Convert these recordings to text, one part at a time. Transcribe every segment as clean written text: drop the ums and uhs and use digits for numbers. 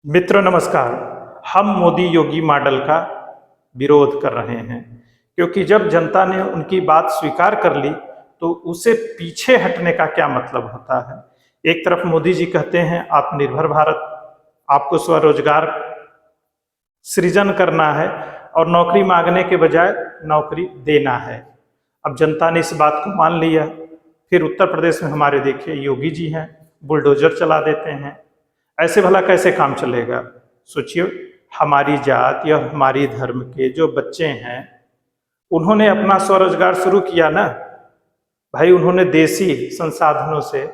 मित्रों नमस्कार। हम मोदी योगी मॉडल का विरोध कर रहे हैं क्योंकि जब जनता ने उनकी बात स्वीकार कर ली तो उसे पीछे हटने का क्या मतलब होता है। एक तरफ मोदी जी कहते हैं आत्मनिर्भर भारत, आपको स्वरोजगार सृजन करना है और नौकरी मांगने के बजाय नौकरी देना है। अब जनता ने इस बात को मान लिया। फिर उत्तर प्रदेश में हमारे देखिए योगी जी हैं, बुलडोजर चला देते हैं। ऐसे भला कैसे काम चलेगा। सोचिए, हमारी जात या हमारी धर्म के जो बच्चे हैं उन्होंने अपना स्वरोजगार शुरू किया ना भाई। उन्होंने देसी संसाधनों से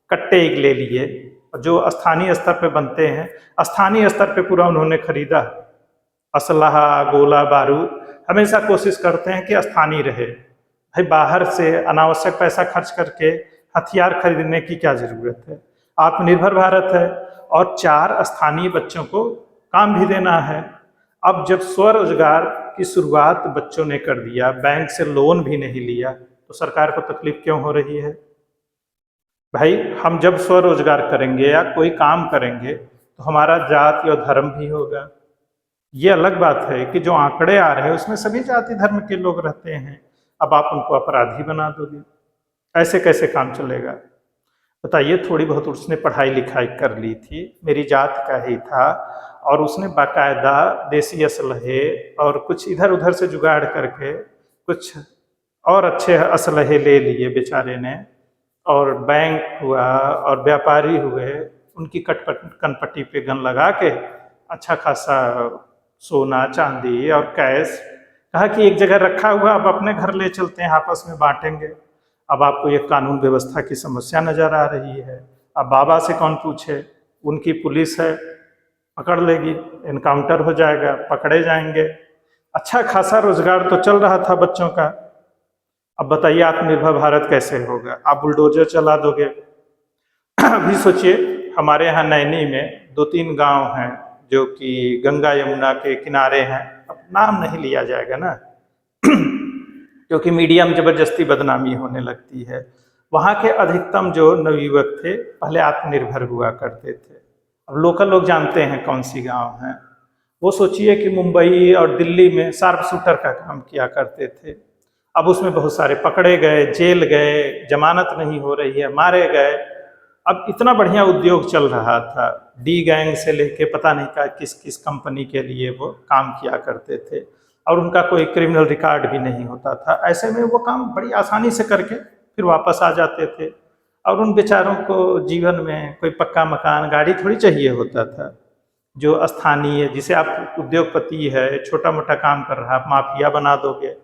कट्टे ईंट ले लिए और जो स्थानीय स्तर पे बनते हैं स्थानीय स्तर पे पूरा उन्होंने खरीदा। असलहा गोला बारूद हमेशा कोशिश करते हैं कि स्थानीय रहे। भाई बाहर से अनावश्यक पैसा खर्च करके हथियार खरीदने की क्या जरूरत है। आत्मनिर्भर भारत है और 4 स्थानीय बच्चों को काम भी देना है। अब जब स्वरोजगार की शुरुआत बच्चों ने कर दिया, बैंक से लोन भी नहीं लिया, तो सरकार को तकलीफ क्यों हो रही है। भाई हम जब स्वरोजगार करेंगे या कोई काम करेंगे तो हमारा जात या धर्म भी होगा। ये अलग बात है कि जो आंकड़े आ रहे हैं उसमें सभी जाति धर्म के लोग रहते हैं। अब आप उनको अपराधी बना दोगे, ऐसे कैसे काम चलेगा। बताइए, थोड़ी बहुत उसने पढ़ाई लिखाई कर ली थी, मेरी जात का ही था, और उसने बाकायदा देसी असलहे और कुछ इधर उधर से जुगाड़ करके कुछ और अच्छे असलहे ले लिए बेचारे ने, और बैंक हुआ और व्यापारी हुए, उनकी कनपट्टी पे गन लगा के अच्छा खासा सोना चांदी और कैश कहा कि एक जगह रखा हुआ, अब अपने घर ले चलते हैं, आपस में बांटेंगे। अब आपको ये कानून व्यवस्था की समस्या नजर आ रही है। अब बाबा से कौन पूछे, उनकी पुलिस है, पकड़ लेगी, एनकाउंटर हो जाएगा, पकड़े जाएंगे। अच्छा खासा रोजगार तो चल रहा था बच्चों का। अब बताइए आत्मनिर्भर भारत कैसे होगा। आप बुलडोजर चला दोगे। अभी सोचिए, हमारे यहाँ नैनी में 2-3 गांव हैं जो कि गंगा यमुना के किनारे हैं। अब नाम नहीं लिया जाएगा ना क्योंकि मीडिया में जबरदस्ती बदनामी होने लगती है। वहाँ के अधिकतम जो नवयुवक थे पहले आत्मनिर्भर हुआ करते थे। अब लोकल लोग जानते हैं कौन सी गांव है। वो सोचिए कि मुंबई और दिल्ली में शार्प शूटर का काम किया करते थे। अब उसमें बहुत सारे पकड़े गए, जेल गए, जमानत नहीं हो रही है, मारे गए। अब इतना बढ़िया उद्योग चल रहा था, डी गैंग से लेके पता नहीं का किस किस कंपनी के लिए वो काम किया करते थे, और उनका कोई क्रिमिनल रिकॉर्ड भी नहीं होता था। ऐसे में वो काम बड़ी आसानी से करके फिर वापस आ जाते थे, और उन बेचारों को जीवन में कोई पक्का मकान गाड़ी थोड़ी चाहिए होता था। जो स्थानीय जिसे आप उद्योगपति है, छोटा मोटा काम कर रहा, आप माफिया बना दोगे।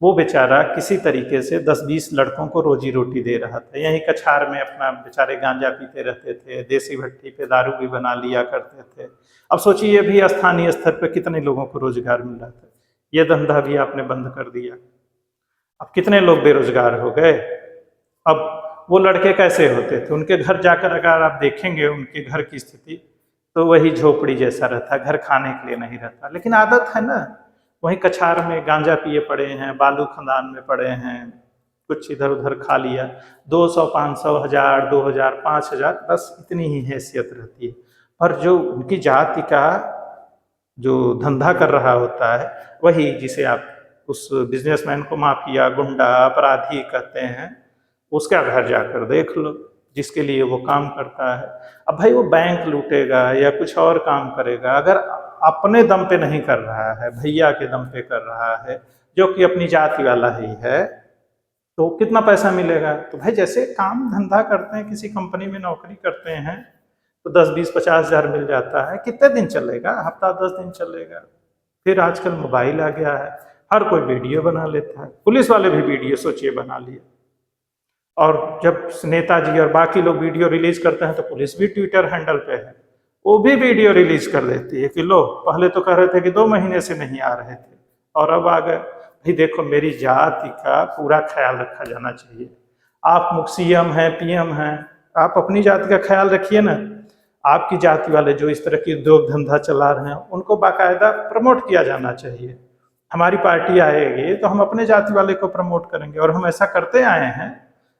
वो बेचारा किसी तरीके से 10-20 लड़कों को रोजी रोटी दे रहा था। यहीं कछार में अपना बेचारे गांजा पीते रहते थे, देसी भट्टी पे दारू भी बना लिया करते थे। अब सोचिए, ये भी स्थानीय स्तर पर कितने लोगों को रोजगार मिल रहा था। ये धंधा भी आपने बंद कर दिया। अब कितने लोग बेरोजगार हो गए। अब वो लड़के कैसे होते थे, उनके घर जाकर अगर आप देखेंगे उनके घर की स्थिति, तो वही झोपड़ी जैसा रहता, घर खाने के लिए नहीं रहता। लेकिन आदत है ना, वहीं कछार में गांजा पिए पड़े हैं, बालू खदान में पड़े हैं, कुछ इधर उधर खा लिया। 200, 500, 1000, 2000, 5000, बस इतनी ही हैसियत रहती है। पर जो उनकी जाति का जो धंधा कर रहा होता है, वही जिसे आप उस बिजनेसमैन को माफिया, गुंडा, अपराधी कहते हैं, उसका घर जाकर देख लो जिसके लिए वो काम करता है। अब भाई वो बैंक लूटेगा या कुछ और काम करेगा, अगर अपने दम पे नहीं कर रहा है, भैया के दम पे कर रहा है जो कि अपनी जाति वाला ही है, तो कितना पैसा मिलेगा। तो भाई जैसे काम धंधा करते हैं, किसी कंपनी में नौकरी करते हैं तो 10, 20, 50 हजार मिल जाता है। कितने दिन चलेगा, हफ्ता 10 दिन चलेगा। फिर आजकल मोबाइल आ गया है, हर कोई वीडियो बना लेता है। पुलिस वाले भी वीडियो सोचिए बना लिए, और जब नेताजी और बाकी लोग वीडियो रिलीज करते हैं तो पुलिस भी ट्विटर हैंडल पे है, वो भी वीडियो रिलीज कर देती है कि लो, पहले तो कह रहे थे कि 2 महीने से नहीं आ रहे थे और अब आ गए। भाई देखो, मेरी जाति का पूरा ख्याल रखा जाना चाहिए। आप सीएम हैं, पीएम हैं, आप अपनी जाति का ख्याल रखिए ना। आपकी जाति वाले जो इस तरह की उद्योग धंधा चला रहे हैं उनको बाकायदा प्रमोट किया जाना चाहिए। हमारी पार्टी आएगी तो हम अपने जाति वाले को प्रमोट करेंगे, और हम ऐसा करते आए हैं।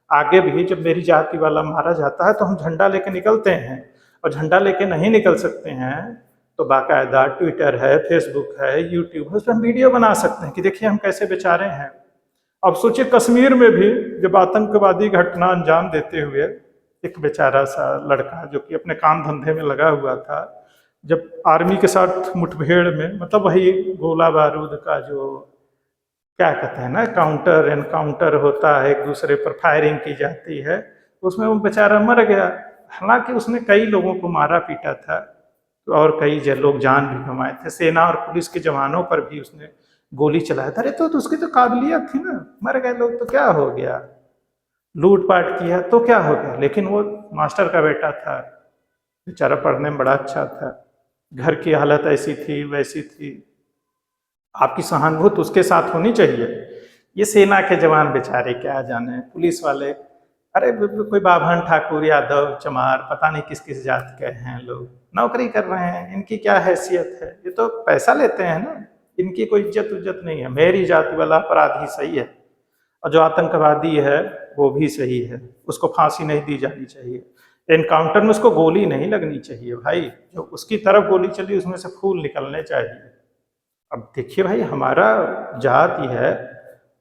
आगे भी जब मेरी जाति वाला मारा जाता है तो हम झंडा लेके निकलते हैं। और झंडा लेके नहीं निकल सकते हैं तो बाकायदा ट्विटर है, फेसबुक है, यूट्यूब है, उस पर हम वीडियो बना सकते हैं कि देखिए हम कैसे बेचारे हैं। अब सोचिए कश्मीर में भी जब आतंकवादी घटना अंजाम देते हुए एक बेचारा सा लड़का जो कि अपने काम धंधे में लगा हुआ था, जब आर्मी के साथ मुठभेड़ में, मतलब वही गोला बारूद का जो क्या कहते हैं ना, काउंटर एनकाउंटर होता है, एक दूसरे पर फायरिंग की जाती है, उसमें वो बेचारा मर गया। हालांकि उसने कई लोगों को मारा पीटा था और कई लोग जान भी गंवाए थे, सेना और पुलिस के जवानों पर भी उसने गोली चलाया था। अरे तो उसकी तो काबिलियत थी ना, मर गए लोग तो क्या हो गया, लूटपाट किया तो क्या हो गया, लेकिन वो मास्टर का बेटा था, बेचारा पढ़ने में बड़ा अच्छा था, घर की हालत ऐसी थी वैसी थी, आपकी सहानुभूति उसके साथ होनी चाहिए। ये सेना के जवान बेचारे क्या जाने, पुलिस वाले, अरे कोई बाभन ठाकुर यादव चमार पता नहीं किस किस जात के हैं लोग, नौकरी कर रहे हैं, इनकी क्या हैसियत है, ये तो पैसा लेते हैं ना, इनकी कोई इज्जत उज्जत नहीं है। मेरी जाति वाला अपराधी सही है और जो आतंकवादी है वो भी सही है, उसको फांसी नहीं दी जानी चाहिए, एनकाउंटर में उसको गोली नहीं लगनी चाहिए भाई, जो उसकी तरफ गोली चली उसमें से फूल निकलने चाहिए। अब देखिए भाई, हमारा जाति है,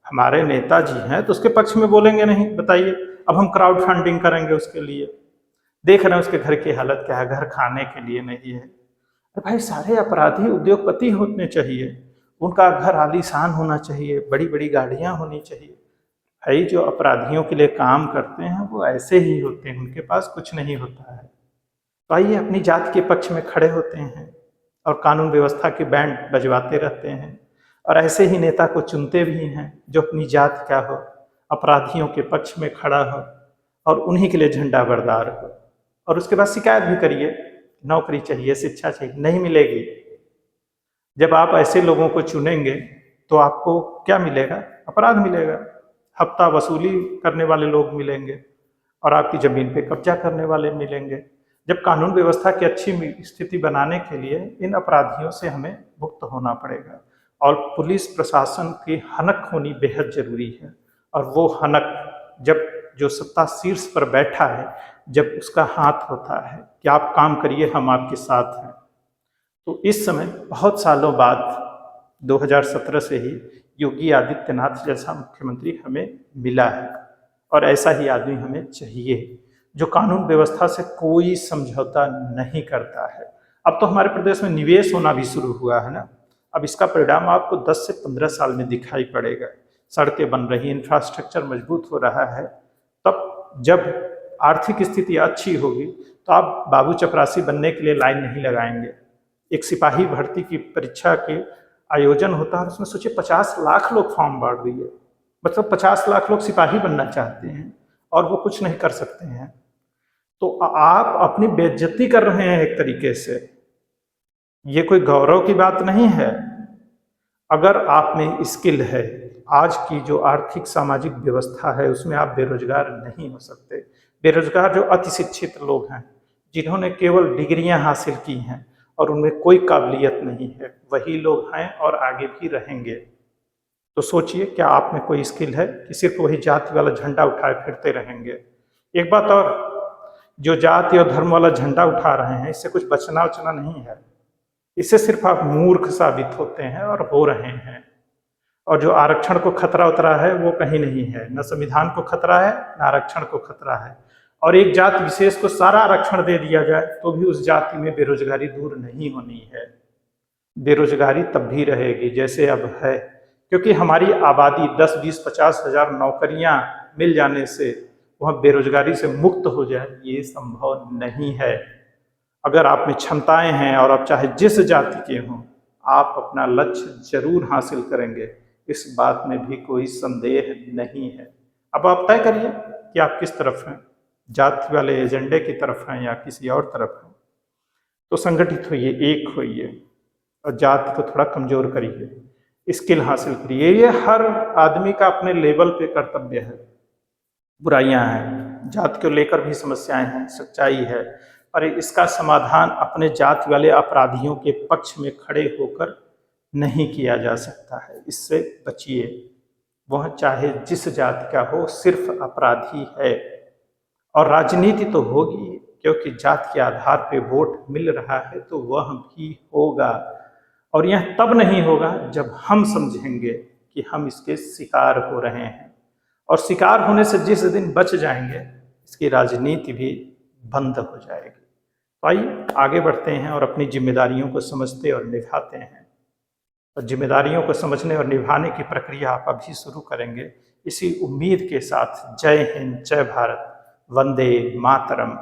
हमारे नेताजी हैं, तो उसके पक्ष में बोलेंगे नहीं, बताइए। अब हम क्राउड फंडिंग करेंगे उसके लिए, देख रहे हैं उसके घर की हालत क्या है, घर खाने के लिए नहीं है। अरे भाई, सारे अपराधी उद्योगपति होने चाहिए, उनका घर आलीशान होना चाहिए, बड़ी बड़ी गाड़ियां होनी चाहिए। भाई, जो अपराधियों के लिए काम करते हैं वो ऐसे ही होते हैं, उनके पास कुछ नहीं होता है। तो आइए अपनी जाति के पक्ष में खड़े होते हैं और कानून व्यवस्था के बैंड बजवाते रहते हैं, और ऐसे ही नेता को चुनते भी हैं जो अपनी जात क्या हो, अपराधियों के पक्ष में खड़ा हो और उन्हीं के लिए झंडा बरदार हो। और उसके बाद शिकायत भी करिए, नौकरी चाहिए, शिक्षा चाहिए, नहीं मिलेगी। जब आप ऐसे लोगों को चुनेंगे तो आपको क्या मिलेगा, अपराध मिलेगा, हफ्ता वसूली करने वाले लोग मिलेंगे और आपकी ज़मीन पे कब्जा करने वाले मिलेंगे। जब कानून व्यवस्था की अच्छी स्थिति बनाने के लिए इन अपराधियों से हमें मुक्त होना पड़ेगा, और पुलिस प्रशासन की हनक होनी बेहद जरूरी है। और वो हनक जब जो सत्ता शीर्ष पर बैठा है, जब उसका हाथ होता है कि आप काम करिए, हम आपके साथ हैं, तो इस समय बहुत सालों बाद 2017 से ही योगी आदित्यनाथ जैसा मुख्यमंत्री हमें मिला है, और ऐसा ही आदमी हमें चाहिए जो कानून व्यवस्था से कोई समझौता नहीं करता है। अब तो हमारे प्रदेश में निवेश होना भी शुरू हुआ है ना, अब इसका परिणाम आपको 10 से 15 साल में दिखाई पड़ेगा। सड़कें बन रही, इंफ्रास्ट्रक्चर मजबूत हो रहा है। तब जब आर्थिक स्थिति अच्छी होगी तो आप बाबू चपरासी बनने के लिए लाइन नहीं लगाएंगे। एक सिपाही भर्ती की परीक्षा के आयोजन होता है, उसमें सोचिए 50 लाख लोग फॉर्म भर दिए, मतलब 50 लाख लोग सिपाही बनना चाहते हैं और वो कुछ नहीं कर सकते हैं। तो आप अपनी बेइज्जती कर रहे हैं एक तरीके से, ये कोई गौरव की बात नहीं है। अगर आप में स्किल है, आज की जो आर्थिक सामाजिक व्यवस्था है उसमें आप बेरोजगार नहीं हो सकते। बेरोजगार जो अति शिक्षित लोग हैं, जिन्होंने केवल डिग्रियां हासिल की हैं और उनमें कोई काबिलियत नहीं है, वही लोग हैं और आगे भी रहेंगे। तो सोचिए, क्या आप में कोई स्किल है कि सिर्फ वही जाति वाला झंडा उठाए फिरते रहेंगे? एक बात और, जो जाति और धर्म वाला झंडा उठा रहे हैं, इससे कुछ बचना उचना नहीं है, इससे सिर्फ आप मूर्ख साबित होते हैं और हो रहे हैं। और जो आरक्षण को खतरा उतरा है वो कहीं नहीं है, न संविधान को खतरा है न आरक्षण को खतरा है। और एक जाति विशेष को सारा आरक्षण दे दिया जाए तो भी उस जाति में बेरोजगारी दूर नहीं होनी है। बेरोजगारी तब भी रहेगी जैसे अब है, क्योंकि हमारी आबादी 10, 20, 50 हजार नौकरियां मिल जाने से वह बेरोजगारी से मुक्त हो जाए, ये संभव नहीं है। अगर आप में क्षमताएं हैं और आप चाहे जिस जाति के हों, आप अपना लक्ष्य जरूर हासिल करेंगे, इस बात में भी कोई संदेह नहीं है। अब आप तय करिए कि आप किस तरफ हैं, जाति वाले एजेंडे की तरफ हैं या किसी और तरफ हैं। तो संगठित होइए, एक होइए और जाति को थोड़ा कमजोर करिए, स्किल हासिल करिए। ये हर आदमी का अपने लेवल पे कर्तव्य है। बुराइयां हैं, जाति को लेकर भी समस्याएं हैं, सच्चाई है, और इसका समाधान अपने जाति वाले अपराधियों के पक्ष में खड़े होकर नहीं किया जा सकता है। इससे बचिए, वह चाहे जिस जाति का हो, सिर्फ अपराधी है। और राजनीति तो होगी, क्योंकि जात के आधार पे वोट मिल रहा है तो वह भी होगा। और यह तब नहीं होगा जब हम समझेंगे कि हम इसके शिकार हो रहे हैं, और शिकार होने से जिस दिन बच जाएंगे इसकी राजनीति भी बंद हो जाएगी। तो आइए आगे बढ़ते हैं और अपनी जिम्मेदारियों को समझते और निभाते हैं। और जिम्मेदारियों को समझने और निभाने की प्रक्रिया आप अभी शुरू करेंगे, इसी उम्मीद के साथ। जय हिंद, जय भारत, वंदे मातरम।